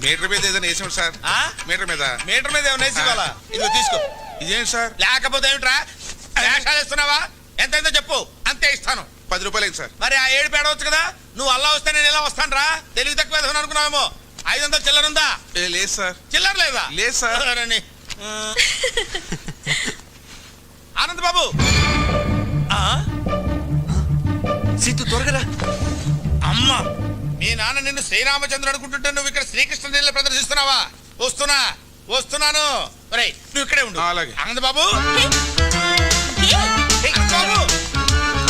Metre మీద ఏదైనా వేసాడు సార్. మీటర్ మీద ఏమైనా వేసి ఇవ్వాలా? ఇదిగో తీసుకో. ఇదేంటి సార్? లేకపోతే ఏమిట్రా వేషాలు ఇస్తున్నావా? ఎంతైందో చెప్పు, అంతే ఇస్తాను. 10 రూపాయలు సార్. మరి ఆ 7 పేడవచ్చు కదా. నువ్వు అలా వస్తే నేను ఎలా వస్తాను రా? తెలివి తక్కువ వేసుకుని అనుకున్నావేమో. 500 చిల్లర ఉందా? లేదు సార్. చిల్లర లేదా? లేదు సార్. ఆనంద్ బాబు, సీతు త్వరగా. అమ్మా, మీ నాన్న నిన్ను శ్రీరామచంద్రుడు అనుకుంటుంటే నువ్వు ఇక్కడ శ్రీకృష్ణ నీళ్ళ ప్రదర్శిస్తున్నావా? వస్తున్నాను. నువ్వు ఇక్కడే ఉండు. అలాగే. ఆనంద్ బాబు,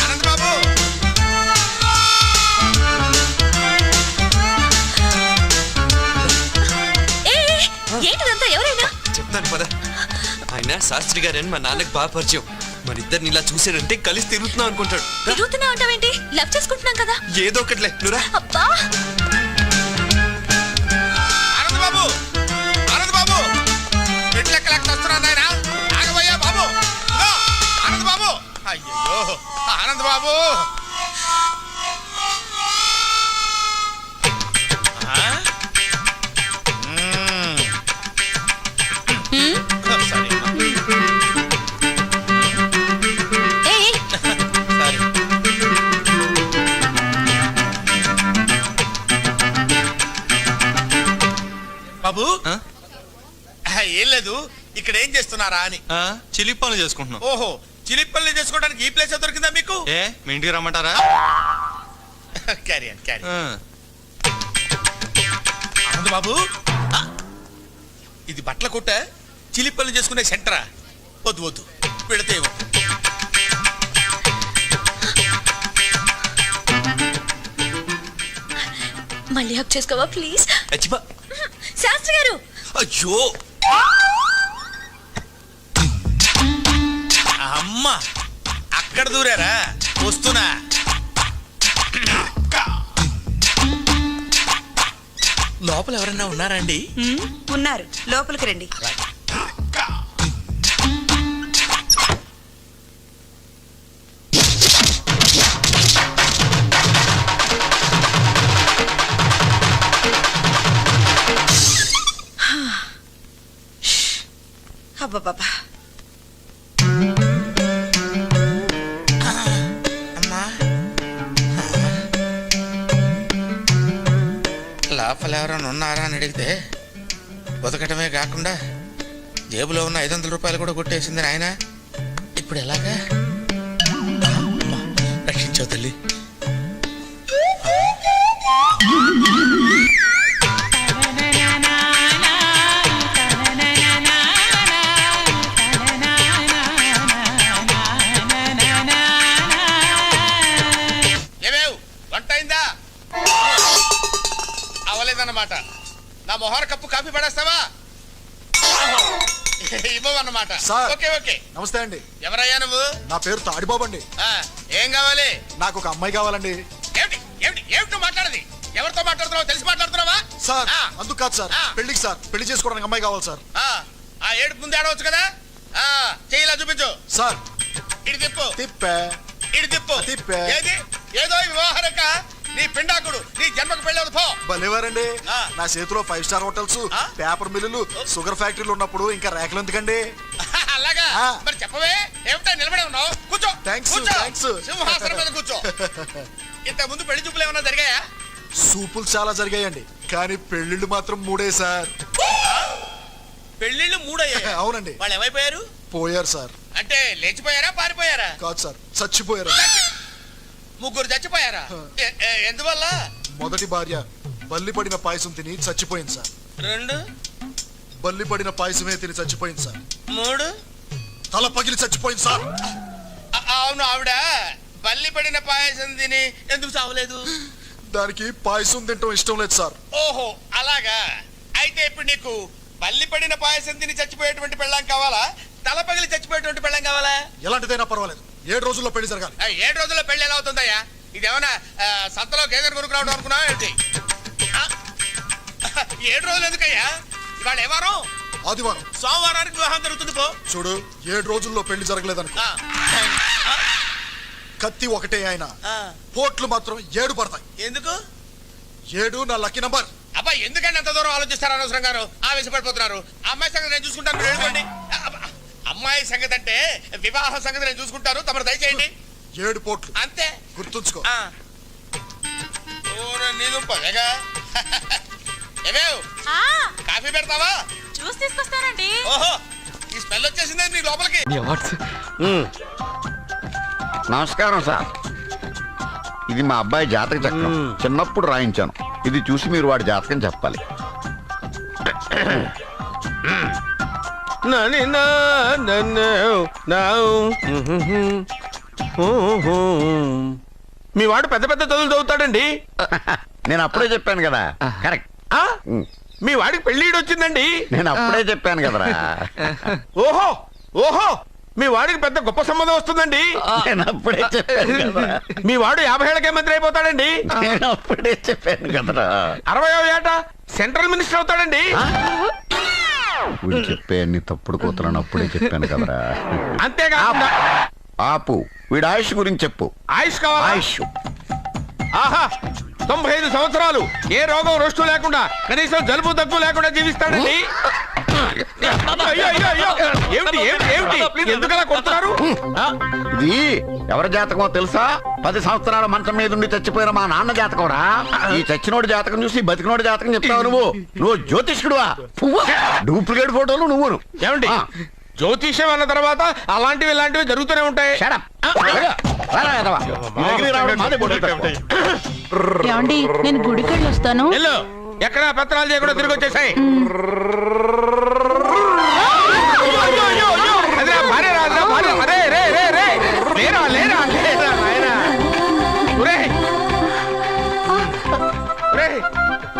ఆనంద్ బాబు, ఏంటిదంతా? ఎవరైనా చెప్తాను పద. ఆయన శాస్త్రి గారని మా నాన్నకు బాగా పరిచయం. మరి ఇద్దరిని ఇలా చూసాడంటే కలిసి తిరుగుతున్నాం అనుకుంటాడు. తిరుగుతున్నావు అంటావేంటి? లవ్ చేసుకుంటున్నాం కదా. ఏదో ఒకటిలే నువ్వురా. అబ్బా, ఆనంద్ బాబు, మెట్లెక్కలేక వస్తున్నాను నాయనా. ఆగబోయా బాబు. ఆనంద్ బాబు, అయ్యో ఆనంద్ బాబు. బాబు, ఏం లేదు, ఇక్కడ ఏం చేస్తున్నారా అని. చిలిపి పనులు చేసుకుంటున్నాం. ఓహో, చిలిపి పనులు చేసుకోవడానికి ఈ ప్లేస్ దొరికిందా మీకు? మీ ఇంటికి రమ్మంటారా? క్యారీ ఆనంద్ బాబు, ఇది బట్టల కొట్ట, చిలిపి పనులు చేసుకునే సెంటరా? వద్దు పెడితే మళ్ళీ హక్ చేసుకోవా ప్లీజ్? అచ్చిపా. శాస్త్రి గారు. అయ్యో అమ్మా, అక్కడ దూరారా? వస్తున్నా. లోపల ఎవరన్నా ఉన్నారండి? ఉన్నారు, లోపలికి రండి. అబ్బా, లోపల ఎవరైనా ఉన్నారా అని అడిగితే బతకటమే కాకుండా జేబులో ఉన్న 500 రూపాయలు కూడా కొట్టేసింది ఆయన. ఇప్పుడు ఎలాగా? రక్షించావు తల్లి. అన్నమాట. నా మొహర కప్పు కాఫీ పడేస్తావా? ఇవ్వమన్నమాట. ఓకే. నమస్తే అండి. ఎవరయ్యా నువ్వు? నా పేరు తాడిబాబు అండి. ఏం కావాలి? నాకు ఒక అమ్మాయి కావాలండి. ఏమిటి మాట్లాడది? ఎవరితో మాట్లాడుతున్నావు? తెలిసి మాట్లాడుతున్నావా? సార్ అందుకు కాదు సార్, పెళ్లికి సార్, పెళ్లి చేసుకోవడానికి అమ్మాయి కావాలి సార్. ఆ ఏడు ముందు ఆడవచ్చు కదా. చెయ్యిలా చూపించు సార్. ఇటు తిప్పు. ఇటు తిప్పే. ఏదో వివాహరక నీ పిండాకుడు, నీ జన్మకు పెళ్ళి పో. భలేవారండి, నా చేతిలో 5 స్టార్ హోటల్స్, పేపర్ మిల్లులు, షుగర్ ఫ్యాక్టరీలు ఉన్నప్పుడు ఇంకా రేఖలు ఎందుకండి? అలాగా? మరి చెప్పవే, ఏమిటా నిలబడే ఉన్నావు? కూర్చో. థాంక్స్. సింహాసనం మీద కూర్చో. ఇంత ముందు పెళ్లి చూపులు ఏమన్నా జరిగాయా? సూపులు చాలా జరిగాయండి, కానీ పెళ్లిళ్ళు మాత్రం 3 సార్. పెళ్లిళ్ళు 3 అయ్యాయి? అవునండి. వాళ్ళు ఏమైపోయారు? పోయారు సార్. అంటే లేచిపోయారా, పారిపోయారా? కాదు సార్, చచ్చిపోయారు. 3 చచ్చిపోయారా? ఎందువల్ల? మొదటి భార్య బల్లి పడిన పాయసం తిని చచ్చిపోయింది సార్. 2 బల్లి పడిన పాయసమే తిని చచ్చిపోయింది సార్. 3 తల పగిలి చచ్చిపోయింది సార్. అవును, ఆవిడ బల్లి పడిన పాయసం తిని ఎందుకు చావలేదు? దానికి పాయసం తింటం ఇష్టం లేదు సార్. ఓహో అలాగా. అయితే ఇప్పుడు నీకు బల్లి పడిన పాయసం తిని చచ్చిపోయేటువంటి పెళ్ళాం కావాలా, తల పగిలి చచ్చిపోయేటువంటి పెళ్ళాం కావాలా? ఎలాంటిదైనా పర్వాలేదు, 7 రోజుల్లో పెళ్లి జరగాలి. 7 రోజుల్లో పెళ్లి ఎలా అవుతుందయ్యా? ఇదేమన్నా సంతలో గేదెను కొనుక్కురావడం అనుకున్నావా ఏంటి? 7 రోజులు ఎందుకయ్యా? ఇవాళ ఏ వారం? ఆదివారం. సోమవారానికి వివాహం జరుగుతుంది పో. చూడు, 7 రోజుల్లో పెళ్లి జరగలేదనుకో, కత్తి ఒకటే ఆయన, పోట్లు మాత్రం 7 పడతాయి. ఎందుకు? 7 నా లక్కీ నంబర్. అబ్బా ఎందుకంటే అంత దూరం ఆలోచిస్తారు అనవసరం గారు ఆవేశపడిపోతున్నారు. అమ్మాయి సంగతి నేను చూసుకుంటాను, మీరు వెళ్ళిపోండి. అమ్మాయి సంగతి అంటే వివాహ సంగతి నేను చూసుకుంటాను, తమరు దయచేయండి. 7 పోట్లు అంతే. గుర్తుంచుకో. కాఫీ పెడతావా? చూసి తీసుకొస్తానండి. ఓహో, ఈ స్మెల్ వచ్చేసింది నీ లోపలికి. నమస్కారం సార్. ఇది మా అబ్బాయి జాతక చక్రం. చిన్నప్పుడు రాయించాను. ఇది చూసి మీరు వాడి జాతకం చెప్పాలి. మీ వాడు పెద్ద పెద్ద చదువులు చదువుతాడండి. నేను అప్పుడే చెప్పాను కదా. కరెక్ట్. మీ వాడికి పెళ్ళిడు వచ్చిందండి. నేను అప్పుడే చెప్పాను కదరా. ఓహో ఓహో, మీ వాడికి పెద్ద గొప్ప సంబంధం వస్తుందండి. నేను అప్పుడే చెప్పాను కదా. మీ వాడు 50 ఏళ్ళకే మంత్రి అయిపోతాడండి. నేను అప్పుడే చెప్పాను కదరా. 60వ ఏట సెంట్రల్ మినిస్టర్ అవుతాడండి. వీడు చెప్పే అన్ని తప్పుడు కూతురని అప్పుడే చెప్పాను కదరా. అంతేకాకుండా ఆపు, వీడి ఆయుష్ గురించి చెప్పు. ఆయుష్ కావాలా? ఆయుష్ ఆహా, 95 సంవత్సరాలు ఏ రోగం రోస్టు లేకుండా, కనీసం జలుబు దగ్గు లేకుండా జీవిస్తాడండి. అయ్యో, అయ్యో, అయ్యో. ఏమిటి ఏమిటి ఏమిటి ఎందుకలా కొడుతున్నారు? ఇది ఎవరి జాతకమో తెలుసా? 10 సంవత్సరాల మంచం మీద ఉండి చచ్చిపోయిన మా నాన్న జాతకం రా. ఈ చచ్చినోడి జాతకం చూసి బతికినోడి జాతకం చెప్తావు నువ్వు జ్యోతిష్కుడువా? డూప్లికేట్ ఫోటోలు నువ్వును. ఏమండి, జ్యోతిష్యం అన్న తర్వాత అలాంటివి ఇలాంటివి జరుగుతూనే ఉంటాయి. ఏమండి నేను గుడికి వెళ్ళి వస్తాను. వెళ్ళు, ఎక్కడ పత్రాలు చేయకుండా తిరిగి వచ్చేసాయి.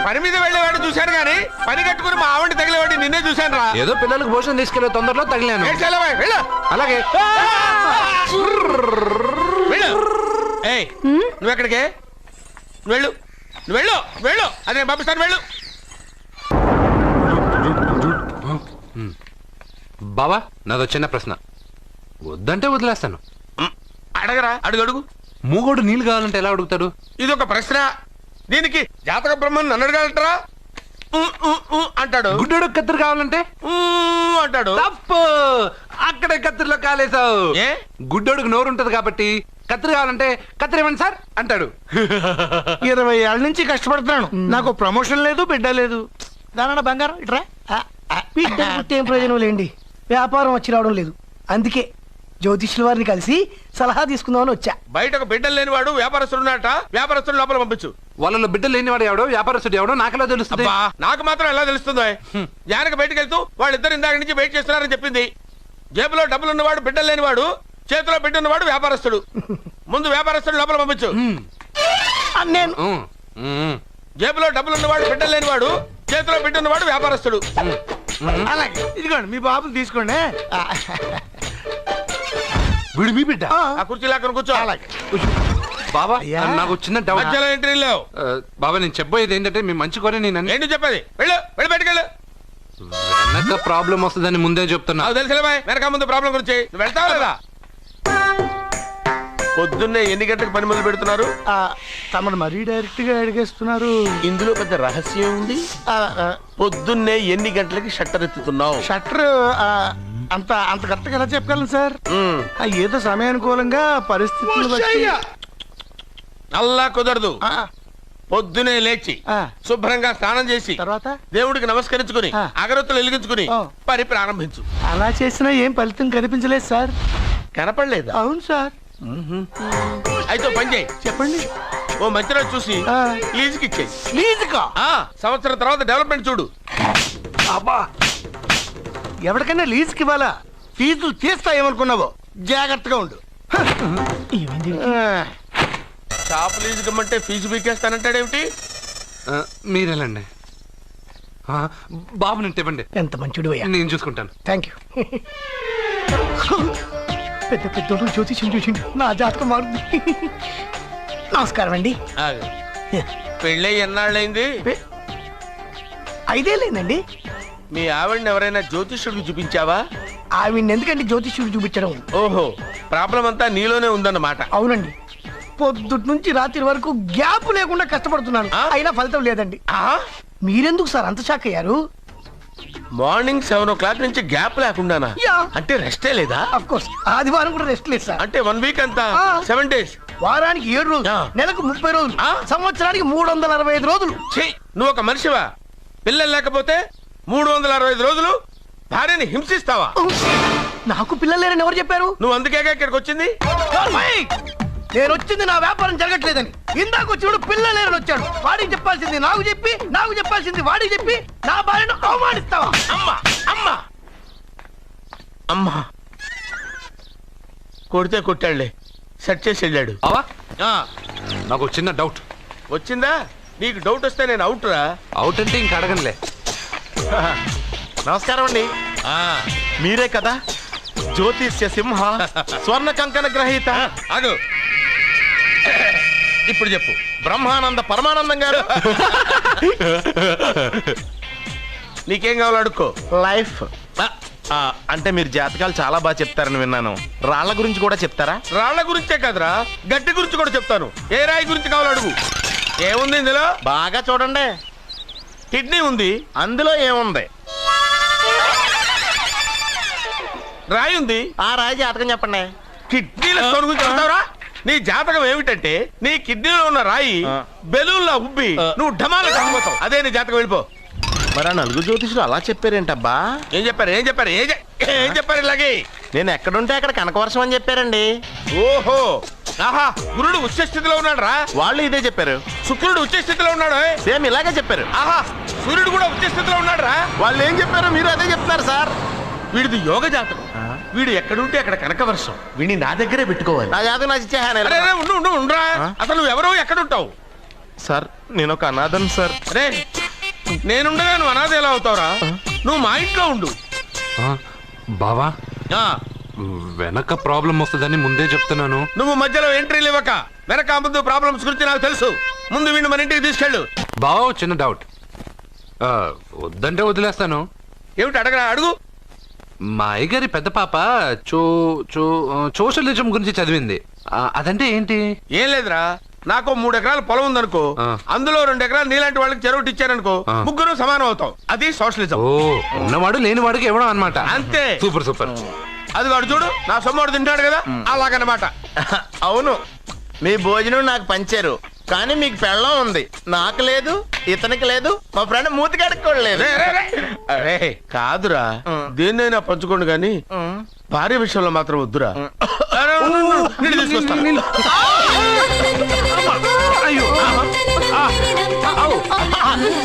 పని మీద వెళ్ళేవాడిని చూశాను గాని పని కట్టుకుని మా ఆవిడ తగిలేవాడి నిన్నే చూశాను రా. ఏదో పిల్లలకు భోజనం తీసుకెళ్లే తొందరలో తగిలాను. అలాగే. నువ్వు ఎక్కడికే? వెళ్ళు వెళ్ళు వెళ్ళు, అదే పంపిస్తాను, వెళ్ళు. బావా, నాదో చిన్న ప్రశ్న. వద్దంటే వదిలేస్తాను. అడగరా, అడుగు అడుగు. మూగోడు నీళ్ళు కావాలంటే ఎలా అడుగుతాడు? ఇది ఒక ప్రశ్న. దీనికి జాతక బ్రహ్మను నన్ను అడగలటరా? అంటాడు. గుడ్డోడు కత్తిరి కావాలంటే అంటాడు. తప్పు, అక్కడ కత్తిరిలో కాలేసావు. ఏ? గుడ్డోడుకు నోరు ఉంటది కాబట్టి కత్తిరి కావాలంటే కత్తిరి ఇవ్వండి సార్ అంటాడు. 20 ఏళ్ళ నుంచి కష్టపడుతున్నాను, నాకు ప్రమోషన్ లేదు, బిడ్డ లేదు. దానన్న బంగారం ఇట్రా. బిడ్డ పుట్టి ఏం ప్రయోజనం లేండి, వ్యాపారం వచ్చి రావడం లేదు. అందుకే జ్యోతిష్యుల వారిని కలిసి సలహా తీసుకుందామని వచ్చా. బయటకు బిడ్డలు లేనివాడు వ్యాపారస్తుడు ఉన్నట. వ్యాపారస్తుడు లోపల పంపించు. వాళ్ళలో బిడ్డలు లేనివాడు ఎవడో వ్యాపారస్తుడు ఎవడో నాకెలా తెలుస్తుంది? నాకు మాత్రం ఎలా తెలుస్తుందో? జానకి బయటకు వెళ్తూ వాళ్ళిద్దరు ఇందాక నుంచి వెయిట్ చేస్తున్నారని చెప్పింది. జేబులో డబ్బులు ఉన్నవాడు బిడ్డలు లేనివాడు, చేతిలో బిడ్డ ఉన్నవాడు వ్యాపారస్తుడు. ముందు వ్యాపారస్తుడు లోపల పంపించు. నేను జేబులో డబ్బులు ఉన్నవాడు బిడ్డలు లేనివాడు, చేతిలో బిడ్డ ఉన్నవాడు వ్యాపారస్తుడు. అలాగే, ఇదిగోండి మీ బాబుని తీసుకోండి. వీడు మీ బిడ్డ? ఆ కుర్చీలో అక్కడ కూర్చో. బాబా, నాకు చిన్న డౌట్. మధ్యలో ఎంట్రీ లేవు. బాబా, నేను చెప్పబోయేది ఏంటంటే మీ మంచి కోరే నేను ఏంటి చెప్పేది? వెళ్ళు, వెళ్ళి బయటకెళ్ళు. వెనక ప్రాబ్లం వస్తుందని ముందే చెప్తున్నా. నాకు తెలుసులే బాయ్, వెనక ముందు ప్రాబ్లం గురించి. నువ్వు వెళ్తావా లేదా? పొద్దున్నే ఎన్ని గంటలకు పని మొదలు పెడుతున్నారు? తమను మరీ డైరెక్ట్ గా అడిగేస్తున్నారు. ఇందులో పెద్ద రహస్యం ఉంది. పొద్దున్నే ఎన్ని గంటలకి షట్టర్ ఎత్తుతున్నావు? షట్టర్ అంత అంత కరెక్ట్గా ఎలా చెప్పగలను సార్? ఏదో సమయానుకూలంగా పరిస్థితులు బట్టి. అల్లా కుదరదు. పొద్దునే లేచి శుభ్రంగా స్నానం చేసి తర్వాత దేవుడికి నమస్కరించుకుని అగరొత్తులు వెలిగించుకుని పని ప్రారంభించు. అలా చేసినా ఏం ఫలితం కనిపించలేదు సార్. కనపడలేదా? అవును సార్. అయితే పని చేయి. చెప్పండి. ఓ మంచి రోజు చూసి లీజుకి ఇచ్చేయి. లీజుకా? సంవత్సరం తర్వాత డెవలప్మెంట్ చూడు. అబ్బా, ఎవరికైనా లీజుకి ఇవ్వాలా? ఫీజులు తీస్తాయేమనుకున్నావో, జాగ్రత్తగా ఉండు. షాప్ లీజుకి ఇమ్మంటే ఫీజు పీకేస్తానంటాడేమిటి? మీరేలండి. బాబు నేను ఇవ్వండి. ఎంత మంచిడు అయ్యా. నేను చూసుకుంటాను. Thank you. పెద్ద పెద్దోడు జ్యోతిష్యం చూసిండు, నా జాతకం మారుంది. నమస్కారం అండి. పెళ్ళై ఎన్నాళ్ళైంది? 5 ఏళ్ళైందండి. మీ ఆవిడని ఎవరైనా జ్యోతిష్యుడికి చూపించావా? ఆవిడ ఎందుకండి జ్యోతిష్యుడు చూపించడం? ఓహో, ప్రాబ్లం అంతా నీలోనే ఉందన్నమాట. అవునండి, పొద్దుటి నుంచి రాత్రి వరకు గ్యాప్ లేకుండా కష్టపడుతున్నాను, అయినా ఫలితం లేదండి. మీరెందుకు సార్ అంత షాక్ అయ్యారు? మార్నింగ్ 7 నుంచి గ్యాప్ లేకుండానా? యా. అంటే రెస్టే లేదా? అఫ్ కోర్స్ ఆదివారం కూడా రెస్ట్ లేదు సార్. అంటే 1 వీక్ అంతా ఆ. 7 days. వారానికి 7 రోజులు, ఆ. నెలకు 30 రోజులు, ఆ. సంవత్సరానికి 365 రోజులు. ఛీ, నువ్వు ఒక మనిషివా? పిల్లలు లేకపోతే 365 రోజులు భార్యని హింసిస్తావా? నాకు పిల్లలు లేరని ఎవరు చెప్పారు? నువ్వు అందుకేగా ఇక్కడికి వచ్చింది. నేను వచ్చింది నా వ్యాపారం జరగట్లేదని. ఇందాక వచ్చినప్పుడు పిల్లలు లేరని వచ్చాడు. వాడికి చెప్పాల్సింది నాకు చెప్పి, నాకు చెప్పాల్సింది వాడికి చెప్పి నా భార్యను అవమానిస్తావా? అమ్మా అమ్మా అమ్మా కొడితే కొట్టాడులే, సెట్ చేసి వెళ్ళాడు. ఆ, నాకు చిన్న డౌట్. వచ్చిందా? నీకు డౌట్ వస్తే నేను అవుట్ రా. అవుట్ అంటే ఇంక అడగనులే. నమస్కారం అండి. మీరే కదా జ్యోతిష్య సింహ స్వర్ణ కంకణ గ్రహీత? ఆగు, ఇప్పుడు చెప్పు. బ్రహ్మానంద పరమానందం గారు. నీకేం కావాలో అడుక్కో. లైఫ్ అంటే మీరు జాతకాలు చాలా బాగా చెప్తారని విన్నాను. రాళ్ల గురించి కూడా చెప్తారా? రాళ్ల గురించే కాదురా, గట్టి గురించి కూడా చెప్తాను. ఏ రాయి గురించి కావాలో అడుగు. ఏముంది ఇందులో? బాగా చూడండి. కిడ్నీ ఉంది. అందులో ఏముంది? రాయి ఉంది. ఆ రాయి జాతకం చెప్పండి. కిడ్నీల స్టోన్ గురించి చెప్తావురా? నీ జాతకం ఏమిటంటే నీ కిడ్నీలో ఉన్న రాయి బెలూన్లా ఉబ్బి నువ్వు ఢమాల చచ్చిపోతావు. అదే నీ జాతకం. వెళ్ళిపో. మరి ఆ నలుగురు జ్యోతిషులు అలా చెప్పారేంటబ్బా? ఏం చెప్పారు? ఏం చెప్పారు? ఏం చెప్పారు ఇలాగే? నేను ఎక్కడుంటే అక్కడ కనకవర్షం అని చెప్పారండి. ఓహో, ఆహా, గురుడు ఉచ్చ స్థితిలో ఉన్నాడు రా. వాళ్ళు ఇదే చెప్పారు. శుక్రుడు ఉచ్చ స్థితిలో ఉన్నాడు. సేమ్ ఇలాగే చెప్పారు. ఆహా, సూర్యుడు కూడా ఉచ్చ స్థితిలో ఉన్నాడు రా. వాళ్ళు ఏం చెప్పారో మీరు అదే చెప్తున్నారు సార్. వీడిది యోగ జాతకం. వీడు ఎక్కడుంటే అక్కడ కనకవర్షం. వీడిని నా దగ్గరే పెట్టుకోవాలి. నా జాతకం నాకు ఇచ్చేహాను. అరే రే, ఉండు ఉండు ఉండురా. అసలు నువ్వు ఎవరో ఎక్కడుంటావు? సార్ నేను ఒక అనాథం సార్. అరే, నేనుండగా నువ్వు అనాథ ఎలా అవుతావురా? నువ్వు మా ఇంట్లో ఉండు. బావా, ఆ, వెనక ప్రాబ్లం వస్తుందని ముందే చెప్తున్నాను. నువ్వు మధ్యలో ఎంట్రీలు ఇవ్వక. వెనక ముందు ప్రాబ్లమ్స్ గురించి నాకు తెలుసు. ముందు వీడిని మన ఇంటికి తీసుకెళ్ళు. బావా, చిన్న డౌట్. వద్దంటే వదిలేస్తాను. ఏమిటి అడగరా? అడుగు. మా అయ్యగారి పెద్ద పాప సోషలిజం గురించి చదివింది. అదంటే ఏంటి? ఏం లేదురా, నాకు 3 ఎకరాల పొలం ఉందనుకో, అందులో 2 ఎకరాలు నీలాంటి వాళ్ళకి చెరువు ఇచ్చారనుకో, ముగ్గురు సమానం అవుతాం. అది సోషలిజం. ఓ, ఉన్నవాడు లేనివాడికి ఇవ్వడం అన్నమాట. అంతే. Super super. అది వాడు చూడు, నా సొమ్మడు తింటాడు కదా, అలాగనమాట. అవును, మీ భోజనం నాకు పంచారు, కానీ మీకు పెళ్ళం ఉంది, నాకు లేదు, ఇతనికి లేదు, మా ఫ్రెండ్ మూతి కడుక్కోలేదు. అరే కాదురా, దేన్నైనా పంచుకోండి కానీ భార్య విషయంలో మాత్రం వద్దురా. నీళ్ళు తీసుకొస్తాను.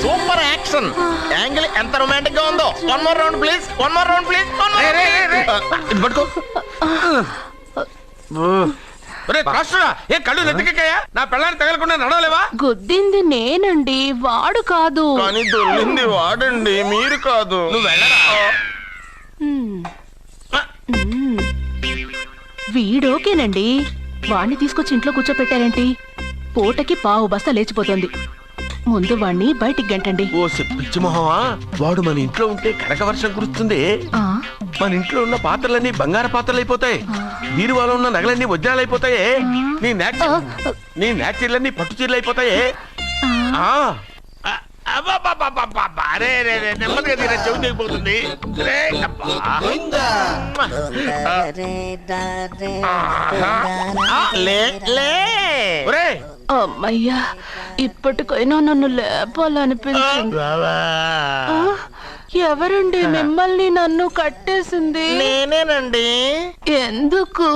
సూపర్ యాక్షన్ యాంగిల్ ఎంత రొమాంటిక్ గా ఉందో. 1 more round please, 1 more round please. ఇది పట్టుకో. ఏ కళ్ళు నెత్తికెక్కాయా? నా పెళ్ళాన్ని తగలకుండా నడవలేవా? గుద్దింది నేనండి, వాడు కాదు. కానీ దొల్లింది వాడండి, మీరు కాదు. నువ్వు వెళ్ళరా. వీడోకేనండి, వాణ్ణి తీసుకొచ్చి ఇంట్లో కూర్చోపెట్టారేంటి? పూటకి పావు బస్తా లేచిపోతుంది. ముందు వాణ్ణి బయటికి గంటండి. ఓ పిచ్చి మొహమా, వాడు మన ఇంట్లో ఉంటే కనక వర్షం కురుస్తుంది. మన ఇంట్లో ఉన్న పాత్రలన్నీ బంగారు పాత్రలు అయిపోతాయి. బీరువాలో ఉన్న నగలన్నీ వజ్రాలు అయిపోతాయి. నీ నాచీర్లన్నీ పట్టు చీరలు అయిపోతాయి. నెమ్మదిగా తీరా, చెవి తెగిపోతుంది. అమ్మయ్యా, ఇప్పటికైనా నన్ను లేపాలనిపించింది. ఎవరండి మిమ్మల్ని నన్ను కట్టేసింది? నేనేనండి. ఎందుకు?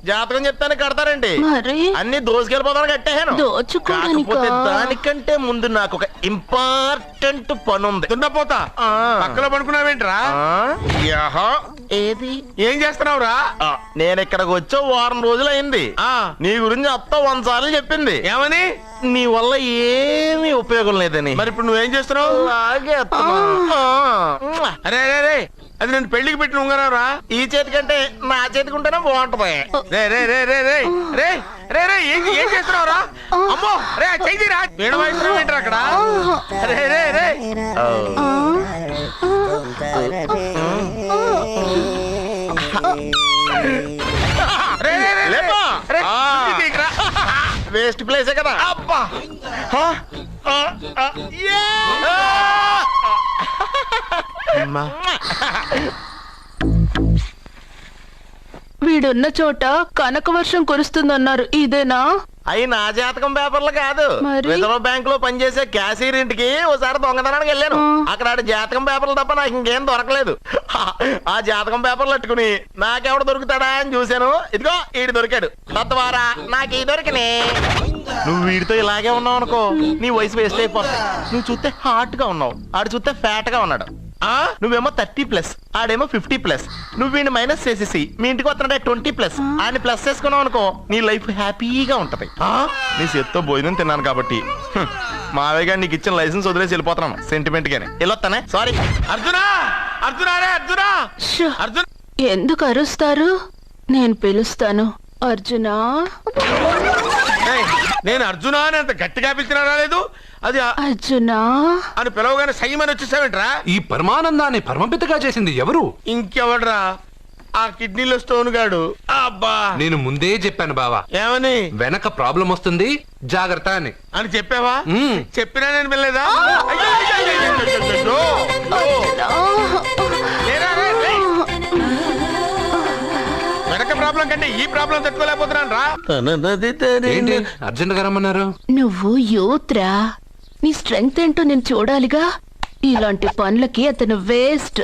జాతకం చెప్తాను కడతారండి. మరి అన్ని దోసుకెళ్ళిపోతాను కట్టేహాను. దోచుకోవడానికా? దానికంటే ముందు నాకు ఒక ఇంపార్టెంట్ పని ఉంది. దున్నపోతా పక్కలో పడుకున్నావేంట్రా? ఏది? ఏం చేస్తున్నావురా? నేను ఇక్కడికి వచ్చి 1 వారం రోజులు అయింది. నీ గురించి అత్త 100 సార్లు చెప్పింది. ఏమని? నీ వల్ల ఏమీ ఉపయోగం లేదని. మరి ఇప్పుడు నువ్వేం చేస్తున్నావు? అరే అరే అరే, అది నేను పెళ్లికి పెట్టిన ఉంగరారా. ఈ చేతి కంటే నా చేతికి ఉంటేనే బాగుంటది. రే రే రే రే రే రే రే రే ఏం చేస్తున్నావురా? అమ్మో రే, చెయ్యిరా. వీణ వాయిస్తున్నావు ఏంట్రా అక్కడ? రే రే రే వేస్ట్ ప్లేసే కదా. అబ్బా, వీడున్న చోట కనక వర్షం కురుస్తుందన్నారు ఇదేనా? అయి నా జాతకం పేపర్లు కాదు. మరి? రిజర్వ్ బ్యాంక్ లో పనిచేసే క్యాషియర్ ఇంటికి ఓసారి దొంగతనానికి వెళ్ళాను. అక్కడ ఆడి జాతకం పేపర్లు తప్ప నాకు ఇంకేం దొరకలేదు. ఆ జాతకం పేపర్లు పట్టుకుని నాకెవడు దొరుకుతాడా అని చూశాను. ఇదిగో ఈడు దొరికాడు. తత్వారా నాకు ఈ దొరికినే. నువ్వు వీడితో ఇలాగే ఉన్నావు అనుకో, నీ వయసు వేస్ట్ అయిపోతుంది. నువ్వు చూస్తే హాట్ గా ఉన్నావు, ఆడు చూస్తే ఫ్యాట్ గా ఉన్నాడు. నువ్వేమో 30+, ఆడేమో 50+. నువ్వు వీడిని మైనస్ చేసేసి మీ ఇంటికి వస్తున్నాడే 20+, ఆయన ప్లస్ చేసుకున్నావు అనుకో, నీ లైఫ్ హ్యాపీగా ఉంటది. నీ చేత్తో భోజనం తిన్నాను కాబట్టి మావయ్య గారు నీకు ఇచ్చిన లైసెన్స్ వదిలేసి వెళ్ళిపోతున్నాను సెంటిమెంట్ గానే. వెళ్ళొస్తానే. సారీ. అర్జునా, అర్జునా రే అర్జునా, షో, అర్జున్. ఎందుకు అరుస్తారు? నేను పిలుస్తాను. అర్జునా. ఏయ్, నేను అర్జునా అని అంత గట్టిగా పిలిచినా రాలేదు. అది అర్జునా అని పిలవగానే సైమని వచ్చేసావేంట్రా? ఈ పరమానందాన్ని పరమపితగా చేసింది ఎవరు? ఇంకెవడ్రా? ఆ కిడ్నీలో స్టోన్ గాడు. అబ్బా, నేను ముందే చెప్పాను బావా, ఏమని? వెనక ప్రాబ్లం వస్తుంది, జాగ్రత్త అని. అని చెప్పావా? చెప్పినా నేను వెళ్ళలేదా? వెనక ప్రాబ్లం కంటే ఈ ప్రాబ్లం తట్టుకోలేకపోతున్నాను రా. ఏంటి అర్జెంట్ గా రమ్మన్నారు? నువ్వు యూత్రా, నీ స్ట్రెంగ్త్ ఏంటో నేను చూడాలిగా. ఇలాంటి పనులకి అతను వేస్ట్.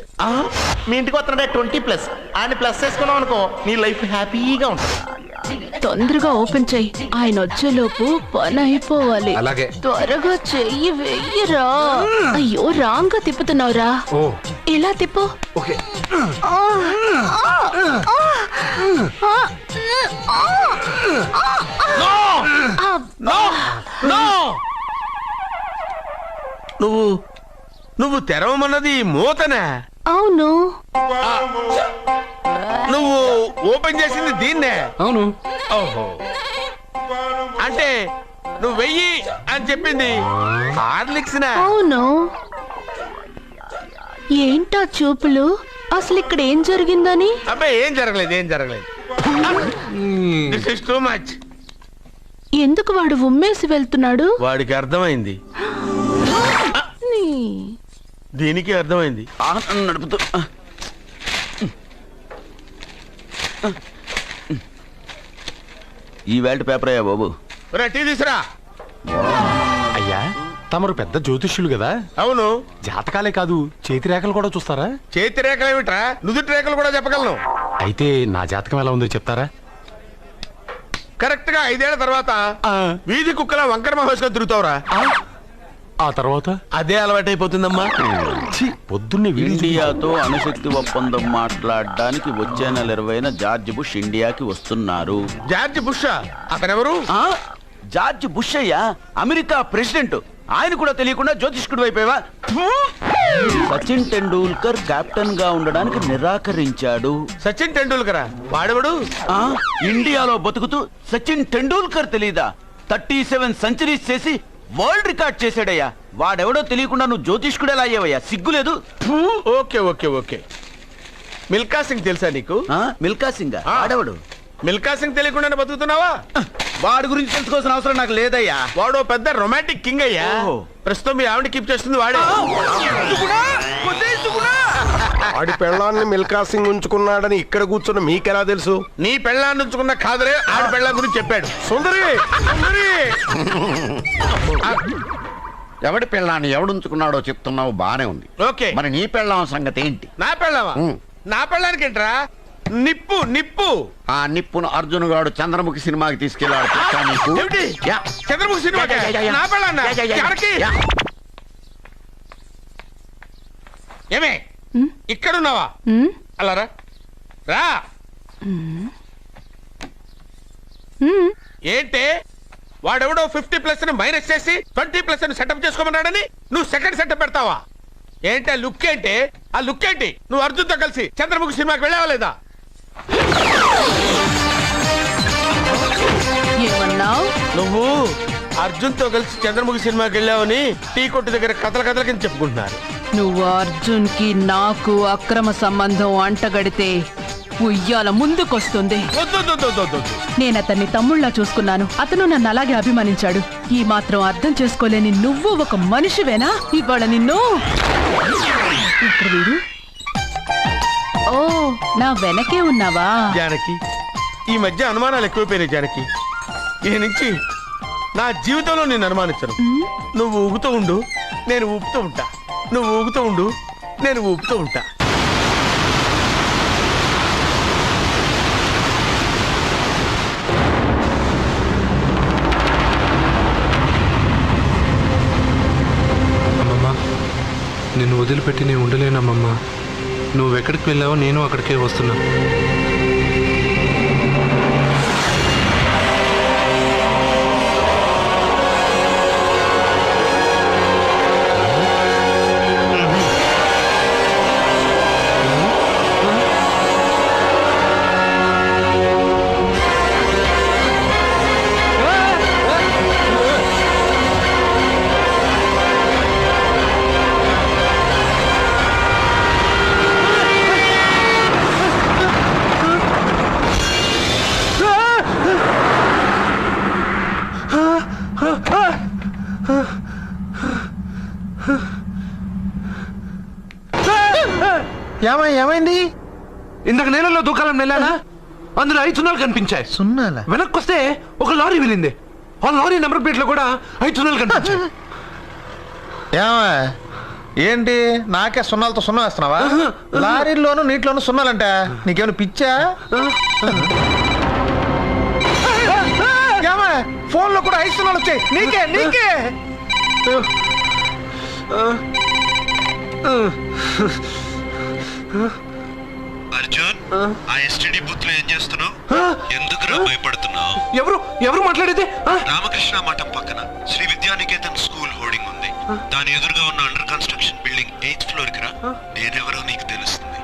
మీ ఇంటికి వస్తున్నాడే 20+, ఆయన ప్లస్ చేసుకున్నావు అనుకో, నీ లైఫ్ హ్యాపీగా ఉంటుంది. తొందరగా ఓపెన్ చెయ్యి, ఆయన వచ్చేలోపు పని అయిపోవాలి. అలాగే. త్వరగా చెయ్యి వెయ్యరా. అయ్యో రాంగ్ గా తిప్పుతున్నావురా. ఓ, ఇలా తిప్పు. ఓకే. నువ్వు తెరవమన్నది మూతనే. అవును. నువ్వు ఓపెన్ చేసింది దీన్నే. అవును. ఓహో, అంటే నువ్వు వెయ్యి అని చెప్పింది హార్లిక్స్. అవును. ఏంటా చూపులు? అసలు ఇక్కడ ఏం జరిగిందని? అబ్బాయి ఏం జరగలేదు, ఏం జరగలేదు. This is too much. ఎందుకు వాడు ఉమ్మేసి వెళ్తున్నాడు? వాడికి అర్థమైంది, దీనికి అర్థమైంది. నడుపుతూ ఈ వేల్ట్ పేపర్ అయ్యా బాబు. టీ తీసురా. అయ్యా, తమరు పెద్ద జ్యోతిష్యులు కదా. అవును. జాతకాలే కాదు, చేతి రేఖలు కూడా చూస్తారా? చేతి రేఖలు ఏమిట్రా, నుదుటి రేఖలు కూడా చెప్పగలను. అయితే నా జాతకం ఎలా ఉందో చెప్తారా? కరెక్ట్ గా 5 ఏళ్ల తర్వాత వీధి కుక్కల వంకర మహేష్గా తిరుగుతావురా. ఆ తర్వాత అదే అలవాటైపోతుందమ్మా. పొద్దున్నే ఇండియాతో అణుశక్తి ఒప్పందం మాట్లాడడానికి వచ్చే నెల 20న జార్జ్ బుష్ ఇండియాకి వస్తున్నారు. జార్జ్ బుష్ అతనెవరు? జార్జ్ బుష్ అయ్యా, అమెరికా ప్రెసిడెంట్. ఆయన కూడా తెలియకుండా జ్యోతిష్కుడు వైపోయావా? సచిన్ టెండూల్కర్ కెప్టెన్ గా ఉండడానికి నిరాకరించాడు. సచిన్ టెండూల్కరా? వాడెవడు? ఇండియాలో బతుకుతూ సచిన్ టెండూల్కర్ తెలీదా? 37 సెంచరీస్ చేసి వరల్డ్ రికార్డ్ చేశాడయ్యా. వాడెవడో తెలియకుండా నువ్వు జ్యోతిష్కుడు ఎలా అయ్యావయ్యా? సిగ్గులేదు. Okay okay okay. Milkha Singh తెలుసా నీకు? మిల్కా సింగ్ వాడెవడు? మిల్కా సింగ్ తెలియకుండానే బతుకుతున్నావా? వాడి గురించి తెలుసుకోవాల్సిన అవసరం నాకు లేదయ్యా. వాడు పెద్ద రొమాంటిక్ కింగ్ అయ్యా. ప్రస్తుతం మీ ఆవిడ కీప్ చేస్తుంది వాడే. వాడి పెళ్ళాన్ని మిల్కా సింగ్ ఉంచుకున్నాడని ఇక్కడ కూర్చున్న మీకెలా తెలుసు? నీ పెళ్ళాన్ని ఉంచుకున్న కాదరే, ఆడి పెళ్ళ గురించి చెప్పాడు. సుందరి సుందరి. ఎవడి పెళ్ళాన్ని ఎవడుంచుకున్నాడో చెప్తున్నావు, బానే ఉంది. ఓకే, మరి నీ పెళ్ళాం సంగతి ఏంటి? నా పెళ్ళావా? నా పెళ్ళానికి ఏంట్రా? నిప్పు నిప్పు. ఆ నిప్పును అర్జున్ గాడు చంద్రముఖి సినిమాకి తీసుకెళ్ళాడు. చంద్రముఖి సినిమా నా పెళ్ళాన్నా? ఏమే ఇక్కడున్నావా? అలా రా రా. ఏంటే వాడెవడో 50+ మైనస్ చేసి 20+ సెటప్ చేసుకోమన్నాడని నువ్వు సెకండ్ సెటప్ పెడతావా? ఏంటి ఆ లుక్? ఏంటి ఆ లుక్? ఏంటి నువ్వు అర్జున్ తో కలిసి చంద్రముఖి సినిమాకి వెళ్ళావా లేదా? నువ్వు అర్జున్ తో కలిసి చంద్రముఖి సినిమాకి వెళ్ళావని టీ కొట్టు దగ్గర కథల కింద చెప్పుకుంటున్నారు. నువ్వు అర్జున్ కి నాకు అక్రమ సంబంధం అంటగడితే ఉయ్యాల ముందుకొస్తుంది. వద్దు. నేను అతన్ని తమ్ముళ్ళ చూసుకున్నాను. అతను నన్ను అలాగే అభిమానించాడు. ఈ మాత్రం అర్థం చేసుకోలేని నువ్వు ఒక మనిషివేనా? ఇవాళ నిన్ను ఇక్కడ వీడు. ఓ, నా వెనకే ఉన్నావా? జానకి, ఈ మధ్య అనుమానాలు ఎక్కువైపోయినాయి జానకి. ఈ నుంచి నా జీవితంలో నేను అనుమానించను. నువ్వు ఊగుతూ ఉండు, నేను ఊపుతూ ఉంటా. నువ్వు ఊగుతూ ఉండు, నేను ఊపుతూ ఉంటా. అమ్మమ్మ, నిన్ను వదిలిపెట్టి నేను ఉండలేనమ్మమ్మ. నువ్వెక్కడికి వెళ్ళావో నేను అక్కడికే వస్తున్నా. ఏమైంది? ఇందాక నేలలో దూకాలని వెళ్ళానా, అందులో 5 సున్నాలు కనిపించాయి. సున్నాలా? వెనక్కి వస్తే ఒక లారీ వెళ్ళింది. ఆ లారీ నెంబర్ ప్లేట్ లో కూడా 5 సున్నాలు కనిపించాయి. ఏంటి నాకే సున్నాలతో సున్నా వేస్తున్నావా? లారీల్లోనూ నీటిలోనూ సున్నాలంట. నీకేమైనా పిచ్చా? ఫోన్ లో కూడా 5 సున్నాలు వచ్చాయి. నీకే అర్జున్, ఆ ఎస్టీడీ బూత్ లో ఏం చేస్తున్నావు? ఎందుకురా భయపడుతున్నావు? ఎవరు మాట్లాడేది? రామకృష్ణ మఠం పక్కన శ్రీ విద్యానికేతన్ స్కూల్ హోర్డింగ్ ఉంది. దాని ఎదురుగా ఉన్న under construction building 8th floor కి రా. నేనెవరో నీకు తెలుస్తుంది.